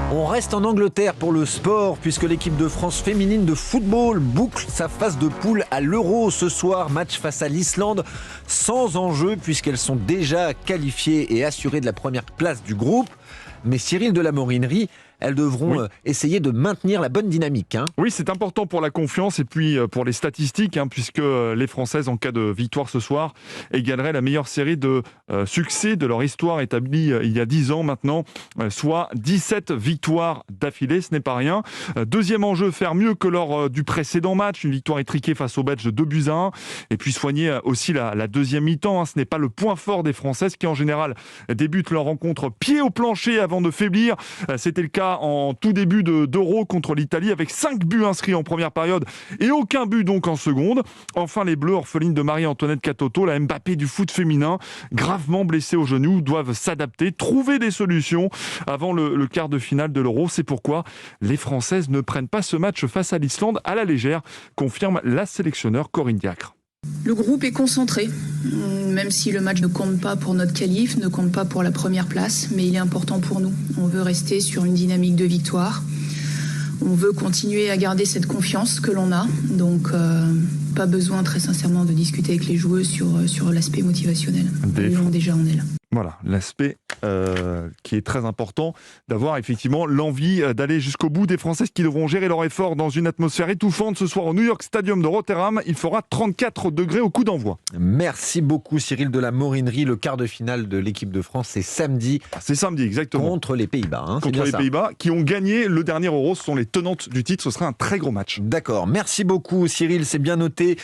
On reste en Angleterre pour le sport puisque l'équipe de France féminine de football boucle sa phase de poule à l'Euro ce soir. Match face à l'Islande sans enjeu puisqu'elles sont déjà qualifiées et assurées de la première place du groupe. Mais Cyril de la Morinerie, elles devront essayer de maintenir la bonne dynamique. Oui, c'est important pour la confiance et puis pour les statistiques, puisque les Françaises, en cas de victoire ce soir, égaleraient la meilleure série de succès de leur histoire établie il y a 10 ans maintenant, soit 17 victoires d'affilée, ce n'est pas rien. Deuxième enjeu, faire mieux que lors du précédent match, une victoire étriquée face aux Belges de 2-1, et puis soigner aussi la deuxième mi-temps. Ce n'est pas le point fort des Françaises qui, en général, débutent leur rencontre pied au plancher avant de faiblir. C'était le cas en tout début d'Euro contre l'Italie avec 5 buts inscrits en première période et aucun but donc en seconde. Enfin, les Bleus, orphelines de Marie-Antoinette Katoto, la Mbappé du foot féminin, gravement blessées au genou, doivent s'adapter, trouver des solutions avant le quart de finale de l'Euro. C'est pourquoi les Françaises ne prennent pas ce match face à l'Islande à la légère, confirme la sélectionneur Corinne Diacre. Le groupe est concentré, même si le match ne compte pas pour notre qualif, ne compte pas pour la première place, mais il est important pour nous. On veut rester sur une dynamique de victoire. On veut continuer à garder cette confiance que l'on a. Donc, pas besoin très sincèrement de discuter avec les joueuses sur l'aspect motivationnel. Ils l'ont déjà en elles. Voilà, l'aspect qui est très important, d'avoir effectivement l'envie d'aller jusqu'au bout des Françaises qui devront gérer leur effort dans une atmosphère étouffante. Ce soir au New York Stadium de Rotterdam, il fera 34 degrés au coup d'envoi. Merci beaucoup Cyril de la Morinerie. Le quart de finale de l'équipe de France, c'est samedi. C'est samedi, exactement. Contre les Pays-Bas. Contre les Pays-Bas, qui ont gagné le dernier Euro. Ce sont les tenantes du titre. Ce sera un très gros match. D'accord. Merci beaucoup Cyril, c'est bien noté.